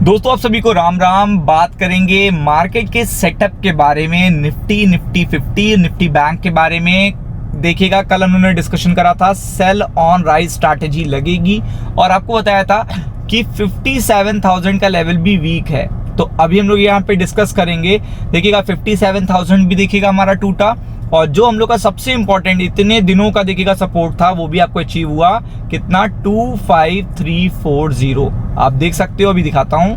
दोस्तों आप सभी को राम राम। बात करेंगे मार्केट के सेटअप के बारे में, निफ्टी 50, निफ्टी बैंक के बारे में। देखिएगा कल उन्होंने डिस्कशन करा था सेल ऑन राइज स्ट्रैटेजी लगेगी और आपको बताया था कि 57,000 का लेवल भी वीक है। तो अभी हम लोग यहाँ पे डिस्कस करेंगे। देखिएगा 57,000 भी देखिएगा हमारा टूटा और जो हम लोग का सबसे इंपॉर्टेंट इतने दिनों का देखिएगा सपोर्ट था वो भी आपको अचीव हुआ। कितना? 25340 आप देख सकते हो। अभी दिखाता हूं,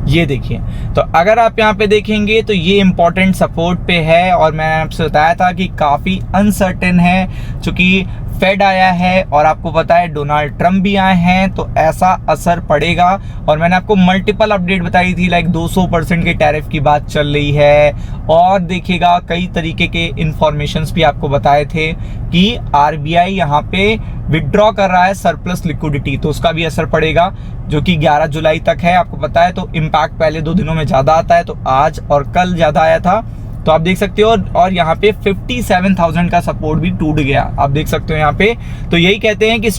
ये देखिए। तो अगर आप यहाँ पे देखेंगे तो ये इंपॉर्टेंट सपोर्ट पे है और मैंने आपसे बताया था कि काफी अनसर्टेन है क्योंकि फेड आया है और आपको पता है डोनाल्ड ट्रम्प भी आए हैं, तो ऐसा असर पड़ेगा। और मैंने आपको मल्टीपल अपडेट बताई थी, लाइक 200% के टैरिफ की बात चल रही है और देखिएगा कई तरीके के इंफॉर्मेशंस भी आपको बताए थे कि आरबीआई यहाँ पे विड्रॉ कर रहा है सरप्लस लिक्विडिटी, तो उसका भी असर पड़ेगा जो कि 11 जुलाई तक है। आपको पता है तो इम्पैक्ट पहले 2 दिनों में ज़्यादा आता है, तो आज और कल ज़्यादा आया था, तो आप देख सकते हो। और यहाँ पे 57,000 का सपोर्ट भी टूट गया, आप देख सकते हो यहाँ पे। तो यही कहते हैं कि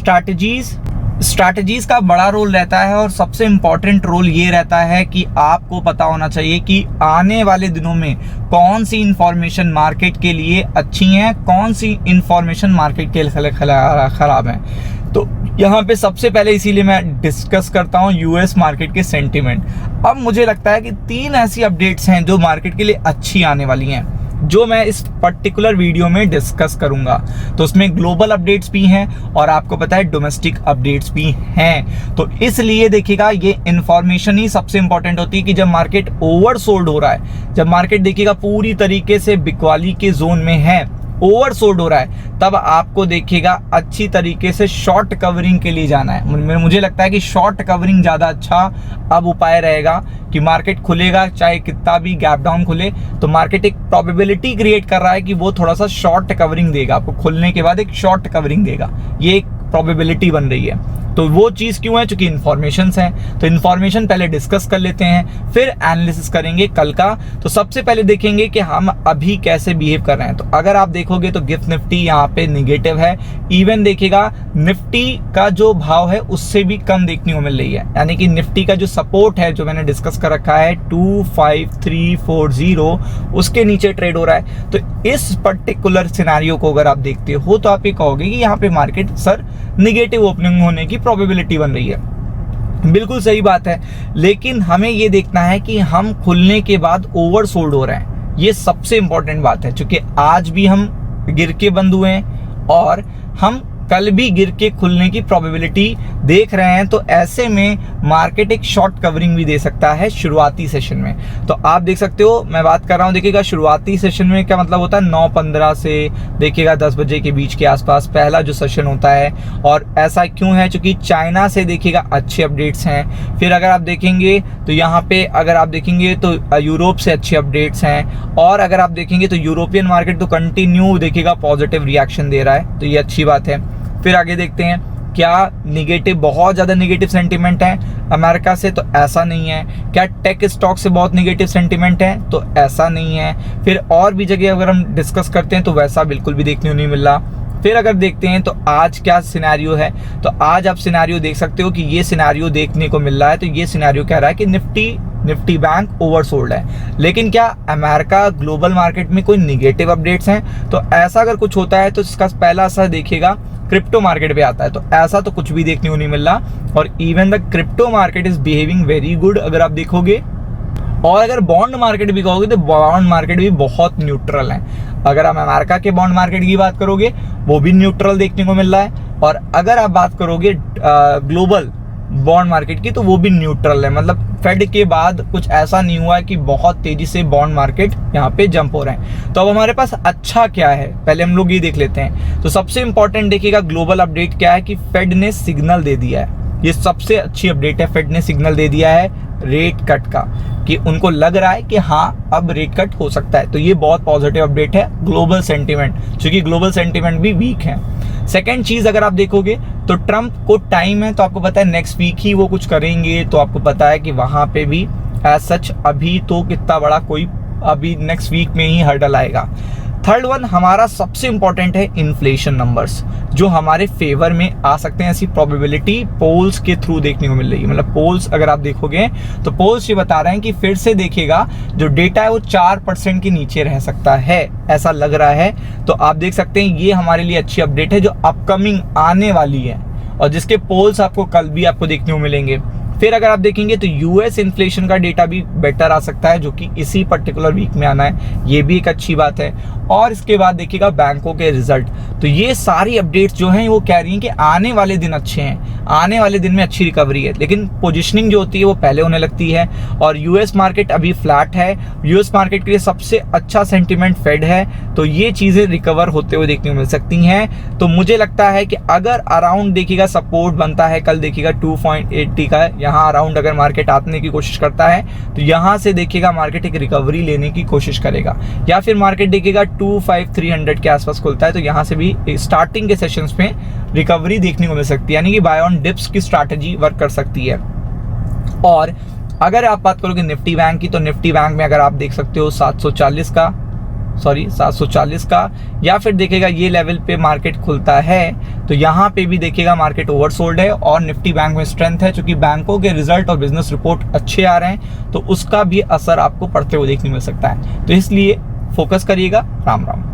स्ट्रैटेजीज का बड़ा रोल रहता है और सबसे इंपॉर्टेंट रोल ये रहता है कि आपको पता होना चाहिए कि आने वाले दिनों में कौन सी इंफॉर्मेशन मार्केट के लिए अच्छी है, कौन सी इंफॉर्मेशन मार्केट के लिए खराब है। तो यहाँ पे सबसे पहले इसीलिए मैं डिस्कस करता हूँ यूएस मार्केट के सेंटिमेंट। अब मुझे लगता है कि 3 ऐसी अपडेट्स हैं जो मार्केट के लिए अच्छी आने वाली हैं, जो मैं इस पर्टिकुलर वीडियो में डिस्कस करूंगा। तो उसमें ग्लोबल अपडेट्स भी हैं और आपको पता है डोमेस्टिक अपडेट्स भी हैं। तो इसलिए देखिएगा ये इंफॉर्मेशन ही सबसे इंपॉर्टेंट होती है कि जब मार्केट ओवरसोल्ड हो रहा है, जब मार्केट देखिएगा पूरी तरीके से बिकवाली के जोन में है, ओवरसोल्ड हो रहा है, तब आपको देखिएगा अच्छी तरीके से शॉर्ट कवरिंग के लिए जाना है। मुझे लगता है कि शॉर्ट कवरिंग ज़्यादा अच्छा अब उपाय रहेगा कि मार्केट खुलेगा चाहे कितना भी गैप डाउन खुले, तो मार्केट एक प्रोबेबिलिटी क्रिएट कर रहा है कि वो थोड़ा सा शॉर्ट कवरिंग देगा, आपको खुलने के बाद एक शॉर्ट कवरिंग देगा, ये एक प्रोबेबिलिटी बन रही है। तो वो चीज़ क्यों है? क्योंकि इन्फॉर्मेशंस हैं। तो इन्फॉर्मेशन पहले डिस्कस कर लेते हैं, फिर एनालिसिस करेंगे कल का। तो सबसे पहले देखेंगे कि हम अभी कैसे बिहेव कर रहे हैं। तो अगर आप देखोगे तो गिफ्ट निफ्टी यहाँ पे निगेटिव है। इवन देखिएगा निफ्टी का जो भाव है उससे भी कम देखने को मिल रही है, यानी कि निफ्टी का जो सपोर्ट है जो मैंने डिस्कस कर रखा है 25340 उसके नीचे ट्रेड हो रहा है। तो इस पर्टिकुलर सिनेरियो को अगर आप देखते हो तो आप ये कहोगे कि यहाँ पे मार्केट सर निगेटिव ओपनिंग होने की प्रोबेबिलिटी बन रही है। बिल्कुल सही बात है, लेकिन हमें ये देखना है कि हम खुलने के बाद ओवरसोल्ड हो रहे हैं, ये सबसे इंपॉर्टेंट बात है। क्योंकि आज भी हम गिर के बंद हुए हैं और हम कल भी गिर के खुलने की प्रोबेबिलिटी देख रहे हैं, तो ऐसे में मार्केट एक शॉर्ट कवरिंग भी दे सकता है शुरुआती सेशन में। तो आप देख सकते हो मैं बात कर रहा हूं, देखिएगा शुरुआती सेशन में क्या मतलब होता है, 9:15 से देखिएगा 10 बजे के बीच के आसपास पहला जो सेशन होता है। और ऐसा क्यों है? क्योंकि चाइना से देखिएगा अच्छे अपडेट्स हैं। फिर अगर आप देखेंगे तो यहाँ पे अगर आप देखेंगे तो यूरोप से अच्छे अपडेट्स हैं, और अगर आप देखेंगे तो यूरोपियन मार्केट तो कंटिन्यू देखिएगा पॉजिटिव रिएक्शन दे रहा है, तो ये अच्छी बात है। फिर आगे देखते हैं क्या निगेटिव, बहुत ज़्यादा निगेटिव सेंटीमेंट है अमेरिका से, तो ऐसा नहीं है। क्या टेक स्टॉक से बहुत निगेटिव सेंटीमेंट है? तो ऐसा नहीं है। फिर और भी जगह अगर हम डिस्कस करते हैं तो वैसा बिल्कुल भी देखने को नहीं मिल रहा। फिर अगर देखते हैं तो आज क्या सिनेरियो है, तो आज आप सिनेरियो देख सकते हो कि ये सिनेरियो देखने को मिल रहा है। तो ये सिनेरियो कह रहा है कि निफ्टी बैंक ओवरसोल्ड है। लेकिन क्या अमेरिका ग्लोबल मार्केट में कोई निगेटिव अपडेट्स हैं? तो ऐसा अगर कुछ होता है तो इसका पहला असर देखिएगा क्रिप्टो मार्केट पे आता है, तो ऐसा तो कुछ भी देखने को नहीं मिल रहा। और even the crypto market is behaving very good अगर आप देखोगे। और अगर बॉन्ड मार्केट भी कहोगे तो बॉन्ड मार्केट भी बहुत न्यूट्रल है। अगर आप अमेरिका के बॉन्ड मार्केट की बात करोगे वो भी न्यूट्रल देखने को मिल रहा है, और अगर आप बात करोगे ग्लोबल बॉन्ड मार्केट की तो वो भी न्यूट्रल है। मतलब फेड के बाद कुछ ऐसा नहीं हुआ है कि बहुत तेजी से बॉन्ड मार्केट यहाँ पे जंप हो रहे हैं। तो अब हमारे पास अच्छा क्या है, पहले हम लोग ये देख लेते हैं। तो सबसे इंपॉर्टेंट देखिएगा ग्लोबल अपडेट क्या है कि फेड ने सिग्नल दे दिया है, ये सबसे अच्छी अपडेट है। फेड ने सिग्नल दे दिया है रेट कट का, कि उनको लग रहा है कि हाँ अब रेट कट हो सकता है, तो ये बहुत पॉजिटिव अपडेट है ग्लोबल सेंटीमेंट, क्योंकि ग्लोबल सेंटीमेंट भी वीक है। सेकेंड चीज अगर आप देखोगे तो ट्रम्प को टाइम है, तो आपको पता है नेक्स्ट वीक ही वो कुछ करेंगे, तो आपको पता है कि वहां पे भी एज सच अभी तो कितना बड़ा कोई अभी नेक्स्ट वीक में ही हर्डल आएगा। थर्ड वन हमारा सबसे इंपॉर्टेंट है इन्फ्लेशन नंबर्स, जो हमारे फेवर में आ सकते हैं। ऐसी प्रोबेबिलिटी पोल्स के थ्रू देखने को मिल रही है। मतलब पोल्स अगर आप देखोगे तो पोल्स ये बता रहे हैं कि फिर से देखिएगा जो डेटा है वो 4% के नीचे रह सकता है, ऐसा लग रहा है। तो आप देख सकते हैं ये हमारे लिए अच्छी अपडेट है जो अपकमिंग आने वाली है, और जिसके पोल्स आपको कल भी आपको देखने को मिलेंगे। फिर अगर आप देखेंगे तो यूएस इन्फ्लेशन का डेटा भी बेटर आ सकता है, जो कि इसी पर्टिकुलर वीक में आना है, ये भी एक अच्छी बात है। और इसके बाद देखिएगा बैंकों के रिजल्ट। तो ये सारी अपडेट्स जो हैं वो कह रही हैं कि आने वाले दिन अच्छे हैं, आने वाले दिन में अच्छी रिकवरी है। लेकिन पोजीशनिंग जो होती है वो पहले होने लगती है, और यूएस मार्केट अभी फ्लैट है। यूएस मार्केट के लिए सबसे अच्छा सेंटिमेंट फेड है, तो ये चीज़ें रिकवर होते हुए देखने को मिल सकती हैं। तो मुझे लगता है कि अगर अराउंड देखिएगा सपोर्ट बनता है, कल देखिएगा 2.80 का यहाँ अराउंड अगर मार्केट आने की कोशिश करता है तो यहाँ से देखिएगा मार्केट एक रिकवरी लेने की कोशिश करेगा, या फिर मार्केट देखिएगा 25300 के आसपास खुलता है तो यहाँ से भी स्टार्टिंग के सेशंस में रिकवरी देखने को मिल सकती है, यानी कि बाय ऑन डिप्स की स्ट्रैटेजी वर्क कर सकती है। और अगर आप बात करोगे निफ्टी बैंक की, तो निफ्टी बैंक में अगर आप देख सकते हो 740 का, या फिर देखिएगा ये लेवल पे मार्केट खुलता है तो यहाँ पे भी देखिएगा मार्केट ओवरसोल्ड है। और निफ्टी बैंक में स्ट्रेंथ है क्योंकि बैंकों के रिजल्ट और बिजनेस रिपोर्ट अच्छे आ रहे हैं, तो उसका भी असर आपको पड़ते हुए देखने मिल सकता है। तो इसलिए फोकस करिएगा। राम राम।